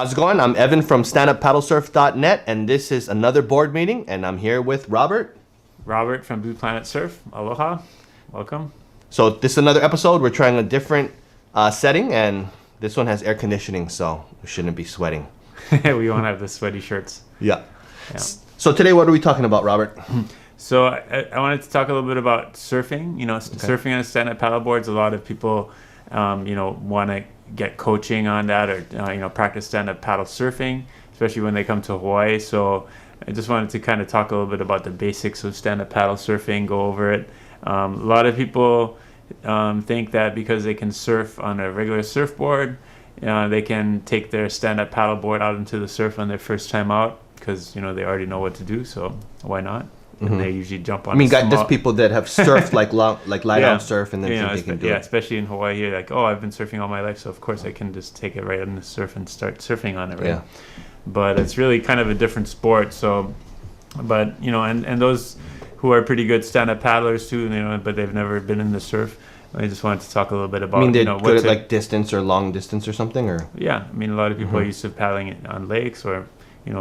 How's it going? I'm Evan from StandUpPaddleSurf.net, and this is another board meeting, and I'm here with Robert. Robert from Blue Planet Surf. Aloha. Welcome. So this is another episode. We're trying a different setting, and this one has air conditioning, so we shouldn't be sweating. We won't have the sweaty shirts. Yeah. So today, what are we talking about, Robert? So I wanted to talk a little bit about surfing. Surfing on stand-up paddleboards. A lot of people, want to get coaching on that or, practice stand-up paddle surfing, especially when they come to Hawaii. So I just wanted to kind of talk a little bit about the basics of stand-up paddle surfing, go over it. A lot of people think that because they can surf on a regular surfboard, they can take their stand-up paddleboard out into the surf on their first time out because, they already know what to do. So why not? And they usually jump on. There's people that have surfed like lie down surf, and then think they can do it. Yeah, especially in Hawaii, you're like, oh, I've been surfing all my life, so of course I can just take it right on the surf and start surfing on it, right? Yeah. But it's really kind of a different sport. So, but and those who are pretty good stand-up paddlers too, but they've never been in the surf. I just wanted to talk a little bit about. They're good at like distance or long distance or something, or yeah. A lot of people are used to paddling on lakes or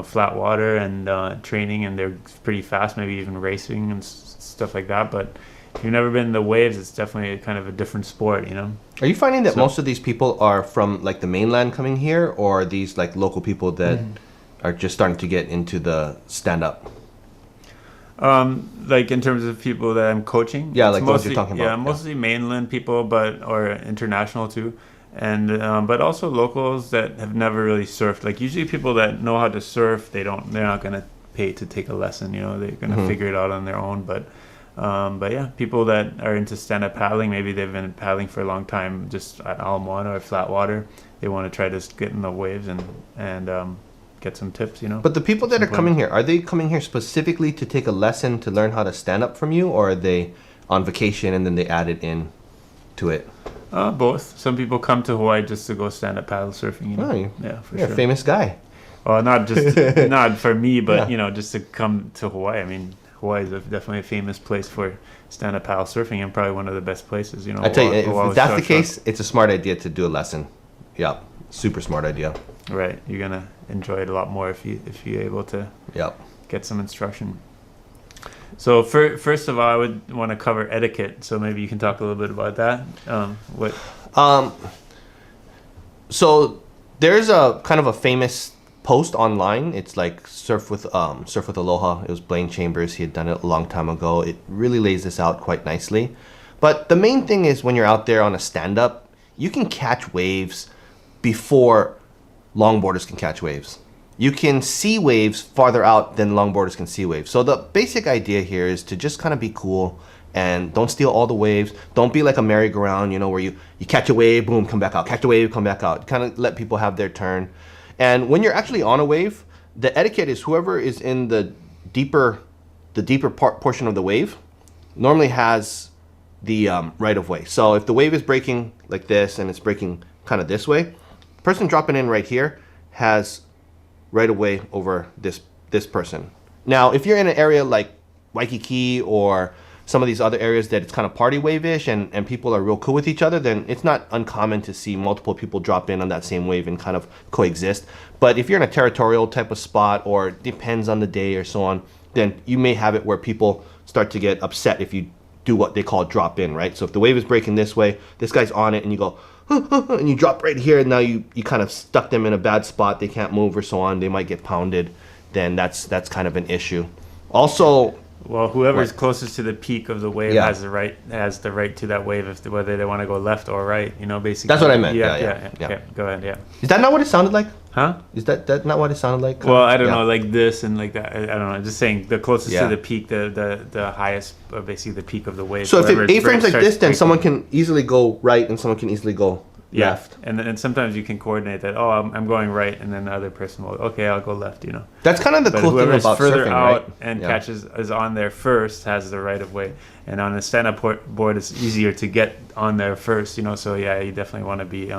flat water and training, and they're pretty fast, maybe even racing and stuff like that. But if you've never been in the waves, it's definitely kind of a different sport, Are you finding that most of these people are from like the mainland coming here, or are these like local people that are just starting to get into the stand-up? Like in terms of people that I'm coaching? Yeah, like what you're talking about. Yeah, mostly mainland people, or international too. And but also locals that have never really surfed. Like usually people that know how to surf, they're not gonna pay to take a lesson. They're gonna figure it out on their own. But yeah, people that are into stand-up paddling, maybe they've been paddling for a long time, just at Aloha or flat water. They want to try to get in the waves and get some tips. But the people that are coming here, are they coming here specifically to take a lesson to learn how to stand up from you, or are they on vacation and then they add it in to it? Both. Some people come to Hawaii just to go stand-up paddle surfing. Yeah, for you're sure. A famous guy. Well, not for me, but just to come to Hawaii. Hawaii is definitely a famous place for stand-up paddle surfing, and probably one of the best places. I tell you, if that's the case, it's a smart idea to do a lesson. Yeah, super smart idea. Right, you're gonna enjoy it a lot more if you're able to get some instruction. So first of all, I would want to cover etiquette. So maybe you can talk a little bit about that. So there's a kind of a famous post online. It's like Surf with Aloha. It was Blaine Chambers. He had done it a long time ago. It really lays this out quite nicely. But the main thing is when you're out there on a stand-up, you can catch waves before longboarders can catch waves. You can see waves farther out than longboarders can see waves. So the basic idea here is to just kind of be cool and don't steal all the waves. Don't be like a merry-go-round, where you catch a wave, boom, come back out. Catch a wave, come back out. Kind of let people have their turn. And when you're actually on a wave, the etiquette is whoever is in the deeper portion of the wave normally has the right of way. So if the wave is breaking like this and it's breaking kind of this way, the person dropping in right here has right away over this person. Now, if you're in an area like Waikiki or some of these other areas that it's kind of party wave-ish and people are real cool with each other, then it's not uncommon to see multiple people drop in on that same wave and kind of coexist. But if you're in a territorial type of spot, or depends on the day or so on, then you may have it where people start to get upset if you do what they call drop in, right? So if the wave is breaking this way, this guy's on it and you go, and you drop right here, and now you kind of stuck them in a bad spot. They can't move or so on. They might get pounded. Then that's kind of an issue. Also, well, whoever's closest to the peak of the wave has the right to that wave, whether they want to go left or right. Basically. That's what I meant. Yeah. Okay, go ahead. Yeah. Is that not what it sounded like? Huh? Is that not what it sounded like? Well, I don't know, like this and like that. I don't know. I'm just saying the closest to the peak, the highest, basically the peak of the wave. So if it A-frames like this, then someone can easily go right and someone can easily go left. And sometimes you can coordinate that. Oh, I'm going right, and then the other person will. Okay, I'll go left. That's kind of the cool thing about further surfing, out right? and is on there first has the right of way. And on a stand-up board, it's easier to get on there first. So yeah, you definitely want to be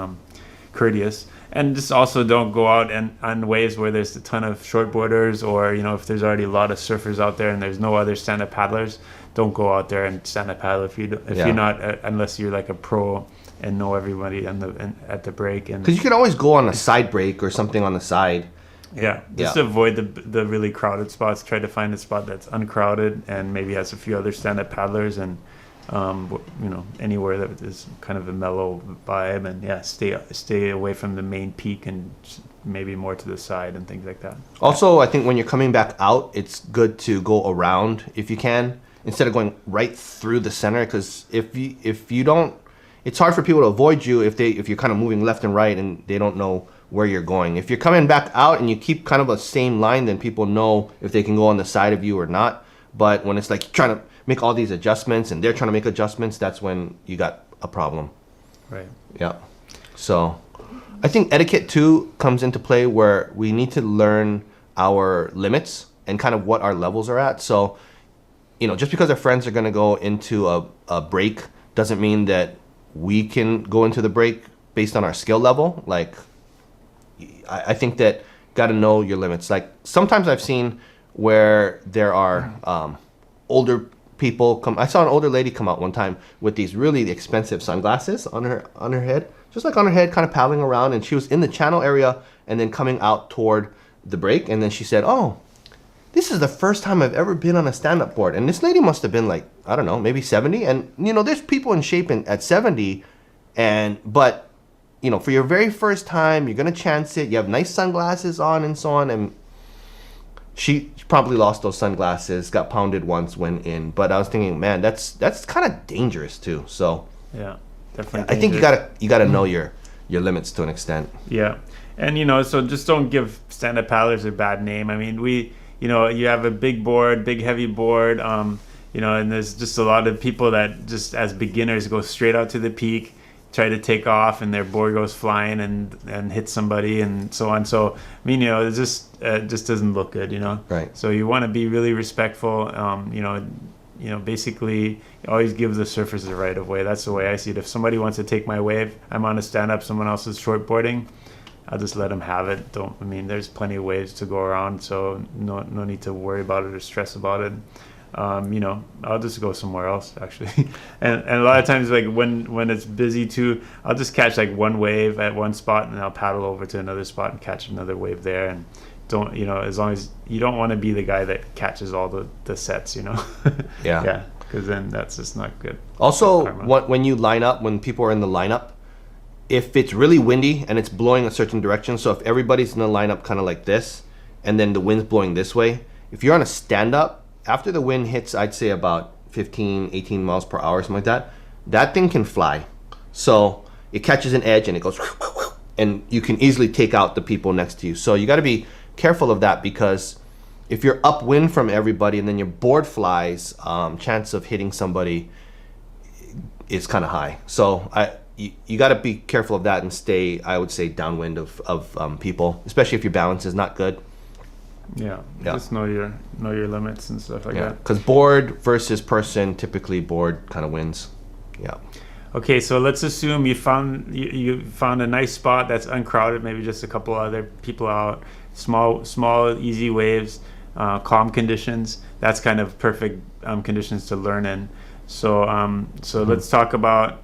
courteous. And just also don't go out and on waves where there's a ton of shortboarders, or if there's already a lot of surfers out there and there's no other stand-up paddlers, don't go out there and stand-up paddle if you're not unless you're like a pro and know everybody at the break. And Because you can always go on a side break or something on the side. yeah, just Yeah. avoid the really crowded spots. Try to find a spot that's uncrowded and maybe has a few other stand-up paddlers, and anywhere that is kind of a mellow vibe. And yeah, stay away from the main peak and maybe more to the side and things like that. Also, I think when you're coming back out, it's good to go around if you can, instead of going right through the center. Because if you don't, it's hard for people to avoid you if you're kind of moving left and right and they don't know where you're going. If you're coming back out and you keep kind of a same line, then people know if they can go on the side of you or not. But when it's like trying to make all these adjustments and they're trying to make adjustments, that's when you got a problem. Right. Yeah. So I think etiquette too comes into play where we need to learn our limits and kind of what our levels are at. So, just because our friends are going to go into a break doesn't mean that we can go into the break based on our skill level. Like, I think that got to know your limits. Like sometimes I've seen where there are older people come. I saw an older lady come out one time with these really expensive sunglasses on her head, just like on her head, kind of paddling around. And she was in the channel area and then coming out toward the break. And then she said, "Oh, this is the first time I've ever been on a stand-up board." And this lady must have been like, I don't know, maybe 70. And there's people in shape at 70, but for your very first time, you're gonna chance it. You have nice sunglasses on and so on. And she probably lost those sunglasses, got pounded once, went in. But I was thinking, man, that's kind of dangerous too. So yeah, definitely. I think you gotta know your limits to an extent. Yeah, and so just don't give stand-up paddlers a bad name. I mean, you have a big board, big heavy board, and there's just a lot of people that just as beginners go straight out to the peak, try to take off, and their board goes flying and hits somebody and so on. So I mean, it just doesn't look good, Right. So you want to be really respectful. Basically always give the surfers the right of way. That's the way I see it. If somebody wants to take my wave, I'm on a stand-up, someone else is shortboarding, I'll just let them have it. There's plenty of waves to go around, so no need to worry about it or stress about it. I'll just go somewhere else actually. and a lot of times, like when it's busy too, I'll just catch like one wave at one spot and I'll paddle over to another spot and catch another wave there. And don't, as long as you don't want to be the guy that catches all the sets, Yeah. Yeah, because then that's just not good. Also, when you line up, when people are in the lineup, if it's really windy and it's blowing a certain direction, so if everybody's in the lineup kind of like this, and then the wind's blowing this way, if you're on a stand-up, after the wind hits, I'd say about 15, 18 miles per hour, something like that thing can fly. So it catches an edge and it goes, and you can easily take out the people next to you. So you got to be careful of that, because if you're upwind from everybody and then your board flies, chance of hitting somebody is kind of high. So you got to be careful of that and stay, I would say, downwind of people, especially if your balance is not good. Yeah, just know your limits and stuff like that. Because board versus person, typically board kind of wins. Yeah. Okay, so let's assume you found a nice spot that's uncrowded, maybe just a couple other people out, small easy waves, calm conditions. That's kind of perfect conditions to learn in. So let's talk about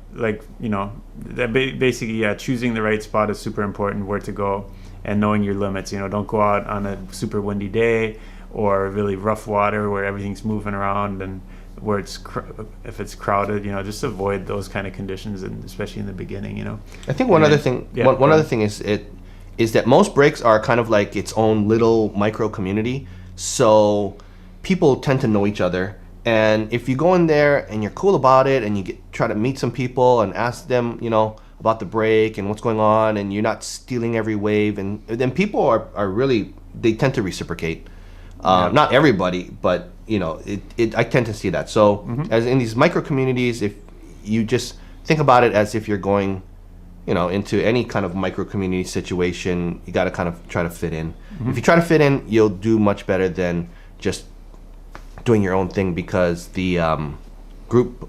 basically choosing the right spot is super important, where to go. And knowing your limits, don't go out on a super windy day or really rough water where everything's moving around, and where if it's crowded, just avoid those kind of conditions, and especially in the beginning, I think one other thing is that most breaks are kind of like its own little micro community, so people tend to know each other. And if you go in there and you're cool about it, and you try to meet some people and ask them, about the break and what's going on, and you're not stealing every wave, and then people are really, they tend to reciprocate. Not everybody, but I tend to see that. So as in these micro communities, if you just think about it as if you're going into any kind of micro community situation, you got to kind of try to fit in. If you try to fit in, you'll do much better than just doing your own thing, because the group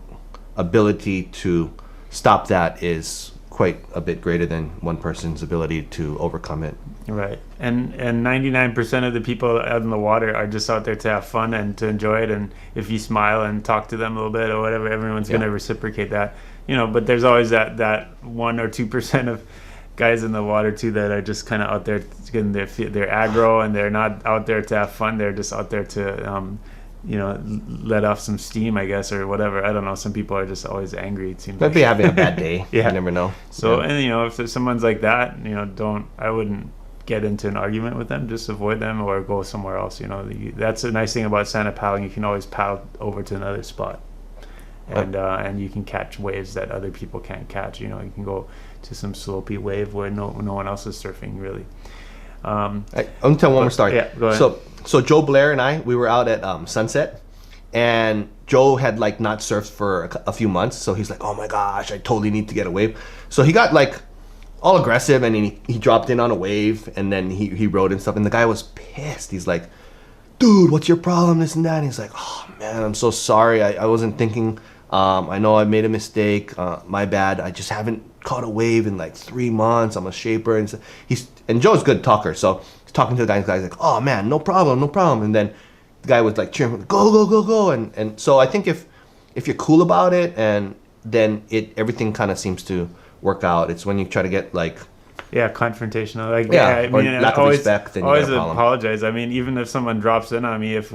ability to stop that is quite a bit greater than one person's ability to overcome it. Right. And 99% of the people out in the water are just out there to have fun and to enjoy it. And if you smile and talk to them a little bit or whatever, everyone's going to reciprocate that. You know, but there's always that 1 or 2% of guys in the water too that are just kind of out there getting their aggro, and they're not out there to have fun. They're just out there to let off some steam, I guess, or whatever. I don't know. Some people are just always angry. It seems Maybe having a bad day. You never know. So and if there's someone's like that, I wouldn't get into an argument with them. Just avoid them or go somewhere else. That's a nice thing about stand-up paddling. You can always paddle over to another spot. And you can catch waves that other people can't catch. You can go to some slopey wave where no one else is surfing really. I'm gonna tell one more story. Yeah, go ahead. So Joe Blair and I, we were out at Sunset, and Joe had like not surfed for a few months, so he's like, "Oh my gosh, I totally need to get a wave." So he got like all aggressive, and he dropped in on a wave, and then he rode and stuff, and the guy was pissed. He's like, "Dude, what's your problem?" This and that. And he's like, "Oh man, I'm so sorry. I wasn't thinking. I know I made a mistake. My bad. I just haven't caught a wave in like 3 months. I'm a shaper." And so and Joe's a good talker, so he's talking to the guy. And the guy's like, "Oh man, no problem. And then the guy was like cheering, go. And so I think if you're cool about it, and then everything kind of seems to work out. It's when you try to get like confrontational. Or lack of respect, then you always got a problem. Apologize. I mean, even if someone drops in on me, if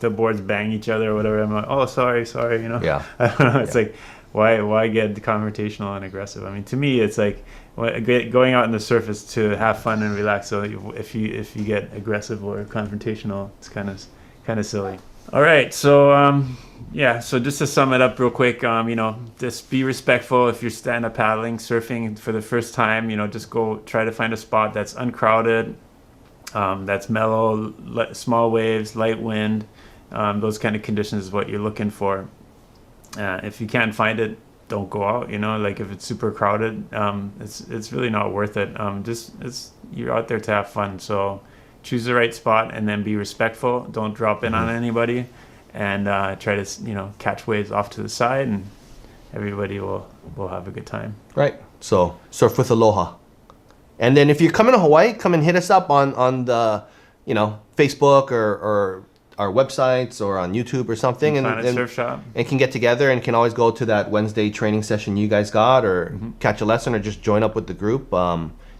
the boards bang each other or whatever, I'm like, "Oh, sorry. Yeah. I don't know. It's like, why get confrontational and aggressive? I mean, to me, it's like going out on the surf is to have fun and relax. So if you get aggressive or confrontational, it's kind of silly. All right, so so just to sum it up real quick, just be respectful if you're stand-up paddling, surfing for the first time. Just go try to find a spot that's uncrowded, that's mellow, small waves, light wind. Those kind of conditions is what you're looking for. If you can't find it, don't go out. Like if it's super crowded, it's really not worth it. You're out there to have fun, so choose the right spot and then be respectful. Don't drop in on anybody, and try to catch waves off to the side, and everybody will have a good time. Right. So surf with Aloha. And then if you're coming to Hawaii, come and hit us up on the Facebook or our websites or on YouTube or something, and surf shop, and can get together and can always go to that Wednesday training session you guys got, or catch a lesson, or just join up with the group.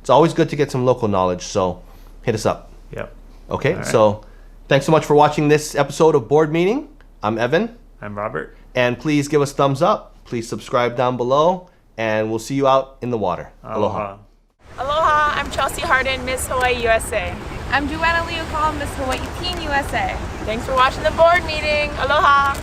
It's always good to get some local knowledge, so hit us up. Yep. Okay, right. So thanks so much for watching this episode of Board Meeting. I'm Evan. I'm Robert. And please give us thumbs up. Please subscribe down below, and we'll see you out in the water. Aloha. Aloha, I'm Chelsea Harden, Miss Hawaii USA. I'm Joanna Leocall, Miss Hawaii Teen USA. Thanks for watching the board meeting. Aloha.